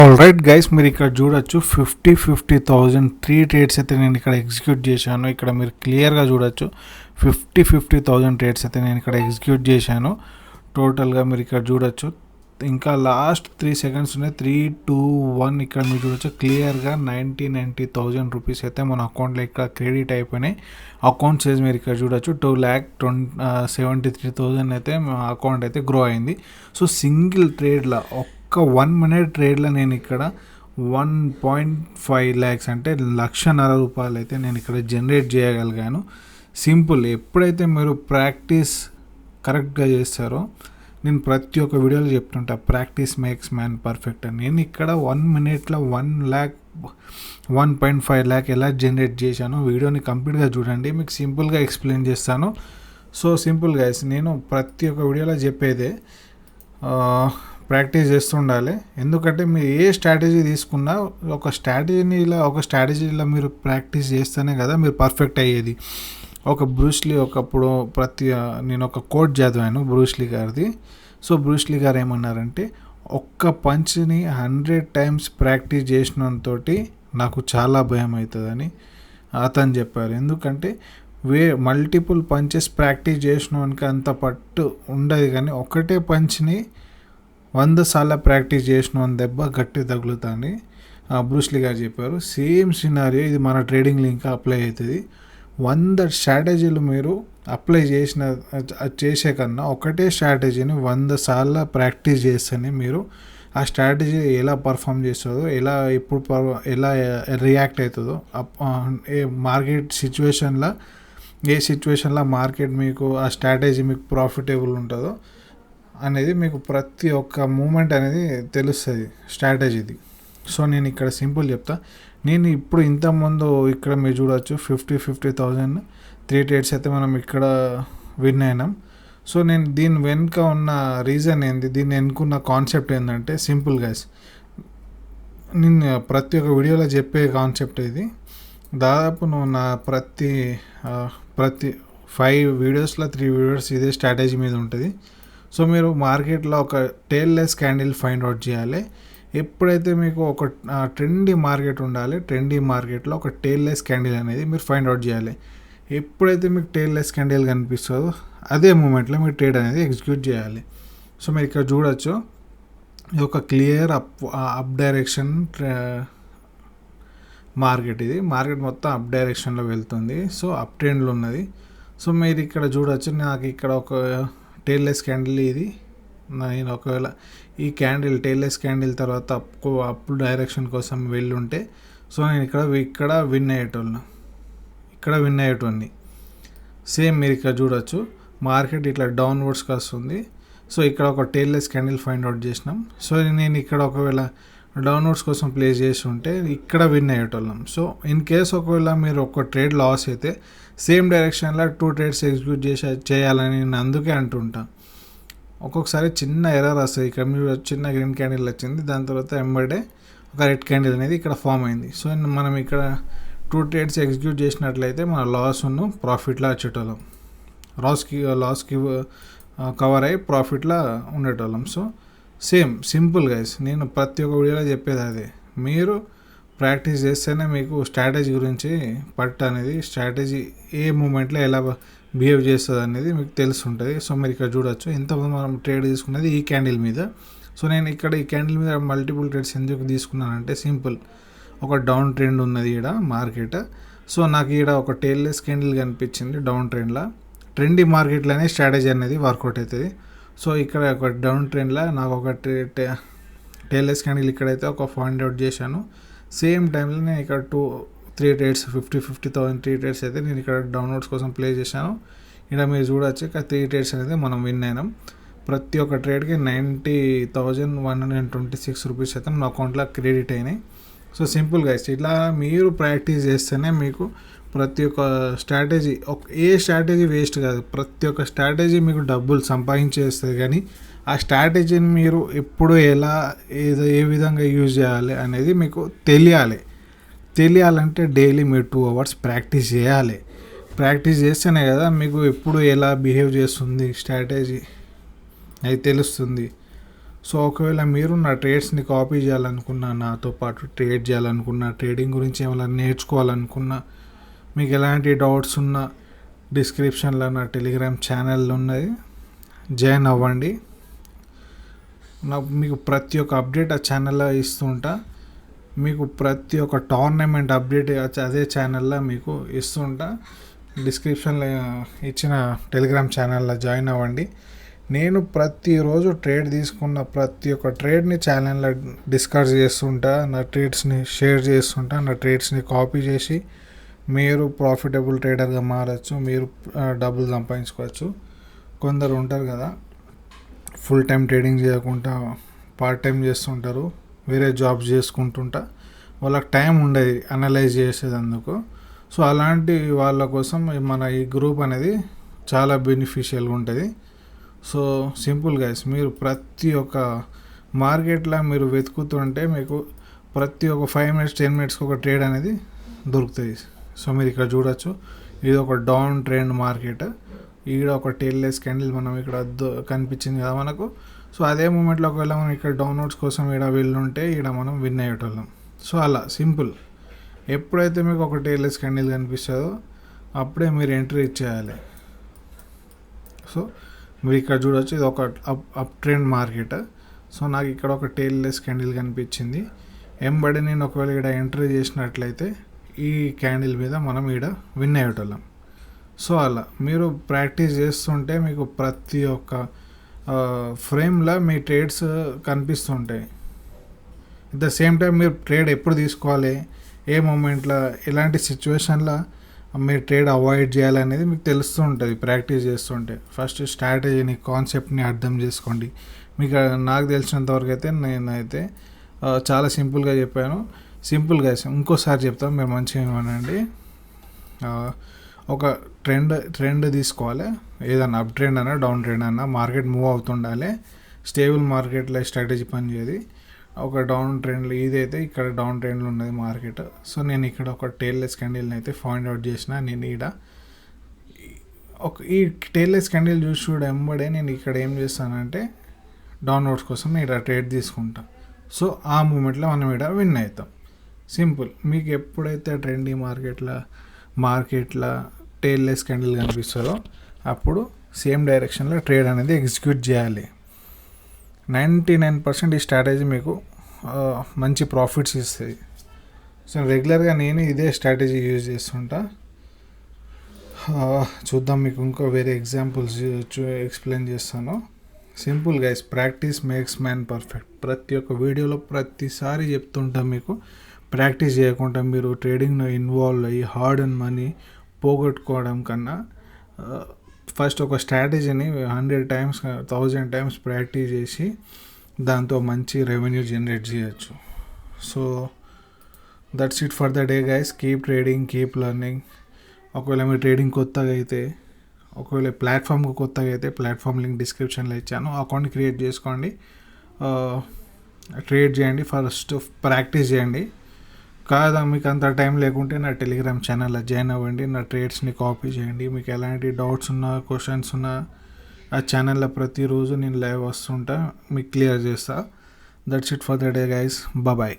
Alright guys, మీరు ఇక్కడ చూడొచ్చు 50,000 త్రీ ట్రేడ్స్ అయితే నేను ఇక్కడ ఎగ్జిక్యూట్ చేశాను. ఇక్కడ మీరు క్లియర్గా చూడొచ్చు 50,000 ట్రేడ్స్ అయితే నేను ఇక్కడ ఎగ్జిక్యూట్ చేశాను. టోటల్గా మీరు ఇక్కడ చూడొచ్చు. ఇంకా లాస్ట్ 3 seconds ఉన్నాయి. 3, 2, 1 ఇక్కడ మీరు చూడొచ్చు క్లియర్గా 90,000 రూపీస్ అయితే మన అకౌంట్లో ఇక్కడ క్రెడిట్ అయిపోయినాయి. అకౌంట్ సైజ్ మీరు ఇక్కడ చూడొచ్చు 2,73,000 అయితే మా అకౌంట్ అయితే గ్రో అయింది. సో సింగిల్ ట్రేడ్లో ఒక్క 1 minute ట్రేడ్లో నేను ఇక్కడ 1.5 lakhs అంటే 1,50,000 రూపాయలు అయితే నేను ఇక్కడ జనరేట్ చేయగలిగాను. సింపుల్. ఎప్పుడైతే మీరు ప్రాక్టీస్ కరెక్ట్గా చేస్తారో, నేను ప్రతి ఒక్క వీడియోలో చెప్తుంటా, ప్రాక్టీస్ మేక్స్ మ్యాన్ పర్ఫెక్ట్ అని. నేను ఇక్కడ 1 minuteలో 1.5 lakh ఎలా జనరేట్ చేశాను వీడియోని కంప్లీట్గా చూడండి, మీకు సింపుల్గా ఎక్స్ప్లెయిన్ చేస్తాను. సో సింపుల్ గైస్, నేను ప్రతి ఒక్క వీడియోలో చెప్పేదే ప్రాక్టీస్ చేస్తుండాలి. ఎందుకంటే మీరు ఏ స్ట్రాటజీ తీసుకున్నా ఒక స్ట్రాటజీలో మీరు ప్రాక్టీస్ చేస్తేనే కదా మీరు పర్ఫెక్ట్ అయ్యేది. ఒక బ్రూస్లీ ఒకప్పుడు నేను ఒక కోట్ చదివాను బ్రూస్లీ గారిది. సో బ్రూస్లీ గారు ఏమన్నారంటే, ఒక్క పంచ్ని 100 times ప్రాక్టీస్ చేసినంతో నాకు చాలా భయం అవుతుందని అతను చెప్పారు. ఎందుకంటే మల్టిపుల్ పంచెస్ ప్రాక్టీస్ చేసినానికి అంత పట్టు ఉండదు, కానీ ఒకటే పంచ్ని 100 సార్లు ప్రాక్టీస్ చేసిన దెబ్బ గట్టి తగులుతాని బ్రూస్లీ గారు చెప్పారు. సేమ్ సినారియో ఇది మన ట్రేడింగ్లో ఇంకా అప్లై అవుతుంది. 100 స్ట్రాటజీలు మీరు అప్లై చేసే కన్నా ఒకటే స్ట్రాటజీని 100 సార్లు ప్రాక్టీస్ చేస్తేనే మీరు ఆ స్ట్రాటజీ ఎలా పర్ఫామ్ చేస్తుందో, ఎలా రియాక్ట్ అవుతుందో, మార్కెట్ ఏ సిచ్యువేషన్లో మార్కెట్ మీకు ఆ స్ట్రాటజీ మీకు ప్రాఫిటబుల్ ఉంటుందో అనేది మీకు ప్రతి ఒక్క మూమెంట్ అనేది తెలుస్తుంది స్ట్రాటజీది. సో నేను ఇక్కడ సింపుల్ చెప్తా. నేను ఇప్పుడు ఇంతకుముందు ఇక్కడ మీరు చూడవచ్చు 50,000 త్రీ ట్రేడ్స్ అయితే మనం ఇక్కడ విన్ అయినాం. సో నేను దీని వెనుక ఉన్న రీజన్ ఏంది, దీన్ని ఎన్నుకున్న కాన్సెప్ట్ ఏంటంటే సింపుల్ గైస్, నేను ప్రతి ఒక్క వీడియోలో చెప్పే కాన్సెప్ట్ ఇది. దాదాపు నువ్వు నా ప్రతి 5 వీడియోస్లో 3 వీడియోస్ ఇదే స్ట్రాటజీ మీద ఉంటుంది. సో మీరు మార్కెట్లో ఒక టెయిల్లెస్ క్యాండిల్ ఫైండ్ అవుట్ చేయాలి. ఎప్పుడైతే మీకు ఒక ట్రెండీ మార్కెట్ ఉండాలి, ట్రెండీ మార్కెట్లో ఒక టెయిల్లెస్ క్యాండిల్ అనేది మీరు ఫైండ్ అవుట్ చేయాలి. ఎప్పుడైతే మీకు టెయిల్లెస్ క్యాండిల్ కనిపిస్తుందో అదే మూమెంట్లో మీరు ట్రేడ్ అనేది ఎగ్జిక్యూట్ చేయాలి. సో మీరు ఇక్కడ చూడొచ్చు, ఇది ఒక క్లియర్ అప్ డైరెక్షన్ మార్కెట్. ఇది మార్కెట్ మొత్తం అప్ డైరెక్షన్లో వెళ్తుంది. సో అప్ ట్రెండ్లో ఉన్నది. సో మీరు ఇక్కడ చూడొచ్చు, నాకు ఇక్కడ ఒక టెయిల్లెస్ క్యాండిల్ ఇది. నేను ఒకవేళ ఈ క్యాండిల్ టెయిల్లెస్ క్యాండిల్ తర్వాత అప్ డైరెక్షన్ కోసం వెళ్ళుంటే, సో నేను ఇక్కడ విన్ అయ్యేటోని. సేమ్ మీరు ఇక్కడ చూడొచ్చు, మార్కెట్ ఇట్లా డౌన్వర్డ్స్కి వస్తుంది. సో ఇక్కడ ఒక టెయిల్లెస్ క్యాండిల్ ఫైండ్ అవుట్ చేసినాం. సో నేను ఇక్కడ ఒకవేళ డౌన్వర్డ్స్ కోసం ప్లేస్ చేసి ఉంటే ఇక్కడ విన్ అయ్యేటోళ్ళం. సో ఇన్ కేస్ ఒకవేళ మీరు ఒక ట్రేడ్ లాస్ అయితే సేమ్ డైరెక్షన్లో 2 ట్రేడ్స్ ఎగ్జిక్యూట్ చేయాలని నేను అందుకే అంటుంటా. ఒక్కొక్కసారి చిన్న ఎర్రర్ వస్తుంది. ఇక్కడ మీరు చిన్న గ్రీన్ క్యాండిల్ వచ్చింది, దాని తర్వాత ఎంబడే ఒక రెడ్ క్యాండిల్ అనేది ఇక్కడ ఫామ్ అయింది. సో మనం ఇక్కడ 2 ట్రేడ్స్ ఎగ్జిక్యూట్ చేసినట్లయితే మన లాస్ను ప్రాఫిట్లో వచ్చేటోళ్ళం, లాస్కి కవర్ అయ్యి ప్రాఫిట్లో ఉండేటోళ్ళం. సో సింపుల్ గైస్, నేను ప్రతి ఒక్క వీడియోలో చెప్పేది అదే. మీరు ప్రాక్టీస్ చేస్తేనే మీకు స్ట్రాటజీ గురించి అనేది స్ట్రాటజీ ఏ మూమెంట్లో ఎలా బిహేవ్ చేస్తుంది అనేది మీకు తెలుస్తుంటుంది. సో మీరు ఇక్కడ చూడొచ్చు, ఇంతకుముందు మనం ట్రేడ్ తీసుకున్నది ఈ క్యాండిల్ మీద. సో నేను ఇక్కడ ఈ క్యాండిల్ మీద మల్టిపుల్ ట్రేడ్స్ ఎందుకు తీసుకున్నానంటే, సింపుల్, ఒక డౌన్ ట్రెండ్ ఉన్నది ఈడ మార్కెట్. సో నాకు ఈడ ఒక టెయిల్లెస్ క్యాండిల్ కనిపించింది డౌన్ ట్రెండ్లో. ట్రెండీ మార్కెట్లోనే స్ట్రాటజీ అనేది వర్కౌట్ అవుతుంది. సో ఇక్కడ ఒక డౌన్ ట్రెండ్లో నాకు ఒక టెయిల్లెస్ క్యాండిల్ ఇక్కడైతే ఒక ఫైండ్ అవుట్ చేశాను. సేమ్ టైంలో నేను ఇక్కడ 3 ట్రేడ్స్ 50,000 త్రీ ట్రేడ్స్ అయితే నేను ఇక్కడ డౌన్లోడ్స్ కోసం ప్లే చేశాను. ఇక్కడ మీరు చూడొచ్చు, ఇక్కడ 3 ట్రేడ్స్ అనేది మనం విన్ అయినాం. ప్రతి ఒక్క ట్రేడ్కి 90,126 రూపీస్ అయితే మన అకౌంట్లో క్రెడిట్ అయినాయి. సో సింపుల్ గైస్, ఇట్లా మీరు ప్రాక్టీస్ చేస్తేనే మీకు ప్రతి ఒక్క స్ట్రాటజీ, ఏ స్ట్రాటజీ వేస్ట్ కాదు. ప్రతి ఒక్క స్ట్రాటజీ మీకు డబ్బులు సంపాదించేస్తుంది, కానీ ఆ స్ట్రాటజీని మీరు ఎప్పుడు ఏ విధంగా యూజ్ చేయాలి అనేది మీకు తెలియాలంటే డైలీ మీరు 2 hours ప్రాక్టీస్ చేయాలి. ప్రాక్టీస్ చేస్తేనే కదా మీకు ఎప్పుడు ఎలా బిహేవ్ చేస్తుంది స్ట్రాటజీ అది తెలుస్తుంది. సో ఒకవేళ మీరు నా ట్రేడ్స్ని కాపీ చేయాలనుకున్నా, నాతో పాటు ట్రేడ్ చేయాలనుకున్నా, ట్రేడింగ్ గురించి ఏమైనా నేర్చుకోవాలనుకున్నా, మీకు ఎలాంటి డౌట్స్ ఉన్నా డిస్క్రిప్షన్లో నా టెలిగ్రామ్ ఛానల్ ఉన్నది, జాయిన్ అవ్వండి. మీకు ప్రతి ఒక్క అప్డేట్ ఆ ఛానల్లో ఇస్తుంటా. మీకు ప్రతి ఒక్క టోర్నమెంట్ అప్డేట్ అదే ఛానల్లో మీకు ఇస్తుంటా. డిస్క్రిప్షన్లో ఇచ్చిన టెలిగ్రామ్ ఛానల్లో జాయిన్ అవ్వండి. నేను ప్రతిరోజు ట్రేడ్ తీసుకున్న ప్రతి ఒక్క ట్రేడ్ని ఛానల్లో డిస్కస్ చేస్తుంటా, నా ట్రేడ్స్ని షేర్ చేస్తుంటా. నా ట్రేడ్స్ని కాపీ చేసి మీరు ప్రాఫిటబుల్ ట్రేడర్గా మారచ్చు, మీరు డబ్బులు సంపాదించుకోవచ్చు. కొందరు ఉంటారు కదా, ఫుల్ టైం ట్రేడింగ్ చేయకుండా పార్ట్ టైం చేస్తుంటారు, వేరే జాబ్స్ చేసుకుంటుంటా, వాళ్ళకి టైం ఉండదు అనలైజ్ చేసేదందుకు. సో అలాంటి వాళ్ళ కోసం మన ఈ గ్రూప్ అనేది చాలా బెనిఫిషియల్గా ఉంటుంది. సో సింపుల్ గైస్, మీరు ప్రతి ఒక్క మార్కెట్లో మీరు వెతుకుతుంటే మీకు ప్రతి ఒక్క 5 minutes 10 minutesకి ఒక ట్రేడ్ అనేది దొరుకుతుంది. సో మీరు ఇక్కడ చూడొచ్చు, ఇది ఒక డౌన్ ట్రెండ్ మార్కెట్. ఈడ ఒక టెయిల్లెస్ క్యాండిల్ మనం ఇక్కడ కనిపించింది కదా మనకు. సో అదే మూమెంట్లో ఒకవేళ మనం ఇక్కడ డౌన్వర్డ్స్ కోసం ఇక్కడ వెళ్ళుంటే ఇక్కడ మనం విన్ అయ్యేటోళ్ళం. సో అలా సింపుల్. ఎప్పుడైతే మీకు ఒక టెయిల్లెస్ క్యాండిల్ కనిపిస్తుందో అప్పుడే మీరు ఎంట్రీ ఇచ్చేయాలి. సో మీరు ఇక్కడ చూడవచ్చు, ఇది ఒక అప్ ట్రెండ్ మార్కెట్. సో నాకు ఇక్కడ ఒక టెయిల్లెస్ క్యాండిల్ కనిపించింది. ఎంబడి నేను ఒకవేళ ఇక్కడ ఎంట్రీ చేసినట్లయితే ఈ క్యాండిల్ మీద మనం ఇక్కడ విన్ అయ్యేటోళ్ళం. సో అలా మీరు ప్రాక్టీస్ చేస్తుంటే మీకు ప్రతి ఒక్క ఫ్రేమ్లో మీ ట్రేడ్స్ కనిపిస్తుంటాయి. అట్ ద సేమ్ టైం మీరు ట్రేడ్ ఎప్పుడు తీసుకోవాలి, ఏ మూమెంట్లో, ఎలాంటి సిచ్యువేషన్లో మీరు ట్రేడ్ అవాయిడ్ చేయాలనేది మీకు తెలుస్తూ ఉంటుంది ప్రాక్టీస్ చేస్తుంటే. ఫస్ట్ స్ట్రాటజీని, కాన్సెప్ట్ని అర్థం చేసుకోండి. మీకు నాకు తెలిసినంతవరకు అయితే నేనైతే చాలా సింపుల్గా చెప్పాను. సింపుల్గా ఇంకోసారి చెప్తాను, మీరు మంచిగా వినండి. ఒక ట్రెండ్ తీసుకోవాలి, ఏదన్నా అప్ ట్రెండ్ అన్నా డౌన్ ట్రెండ్ అన్నా మార్కెట్ మూవ్ అవుతుండాలి. స్టేబుల్ మార్కెట్లో స్ట్రాటజీ పనిచేయదు. ఒక డౌన్ ట్రెండ్లో ఇదైతే ఇక్కడ డౌన్ ట్రెండ్లో ఉన్నది మార్కెట్. సో నేను ఇక్కడ ఒక టెయిల్లెస్ క్యాండిల్ని అయితే ఫైండ్ అవుట్ చేసిన. నేను ఈ టెయిల్లెస్ క్యాండిల్ చూసి కూడా ఎంబడే నేను ఇక్కడ ఏం చేస్తానంటే డౌన్వర్డ్స్ కోసం ఇక్కడ ట్రేడ్ తీసుకుంటా. సో ఆ మూమెంట్లో మనం ఇక్కడ విన్ అవుతాం. సింపుల్. మీకు ఎప్పుడైతే ట్రెండీ మార్కెట్లో టెయిల్లెస్ క్యాండిల్ కనిపిస్తుందో అప్పుడు సేమ్ డైరెక్షన్లో ట్రేడ్ అనేది ఎగ్జిక్యూట్ చేయాలి. 99% ఈ స్ట్రాటజీ మీకు మంచి ప్రాఫిట్స్ ఇస్తుంది. సో రెగ్యులర్గా నేను ఇదే స్ట్రాటజీ యూజ్ చేస్తుంటా. చూద్దాం, మీకు ఇంకో వేరే ఎగ్జాంపుల్స్ ఎక్స్ప్లెయిన్ చేస్తాను. Simple guys, practice makes man perfect. ప్రతి ఒక్క వీడియోలో ప్రతిసారి చెప్తుంటాం మీకు. ప్రాక్టీస్ చేయకుండా మీరు ట్రేడింగ్లో ఇన్వాల్వ్ అయ్యి హార్డ్ అండ్ మనీ పోగొట్టుకోవడం కన్నా ఫస్ట్ ఒక స్ట్రాటజీని 100 times 1000 times ప్రాక్టీస్ చేసి దాంతో మంచి రెవెన్యూ జనరేట్ చేయొచ్చు. So that's it for the day guys. Keep trading, keep learning. ఒకవేళ మీరు ట్రేడింగ్ కొత్తగా అయితే, ఒకవేళ ప్లాట్ఫామ్కి కొత్తగా అయితే ప్లాట్ఫామ్ లింక్ డిస్క్రిప్షన్లో ఇచ్చాను, అకౌంట్ క్రియేట్ చేసుకోండి, ట్రేడ్ చేయండి, ఫస్ట్ ప్రాక్టీస్ చేయండి. కాదా మీకు అంత టైం లేకుంటే నా టెలిగ్రామ్ ఛానల్లో జాయిన్ అవ్వండి, నా ట్రేడ్స్ని కాపీ చేయండి. మీకు ఎలాంటి డౌట్స్ ఉన్నా, క్వశ్చన్స్ ఉన్నా ఆ ఛానల్లో ప్రతిరోజు నేను లైవ్ వస్తుంటా, మీకు క్లియర్ చేస్తా. That's it for the day guys. Bye.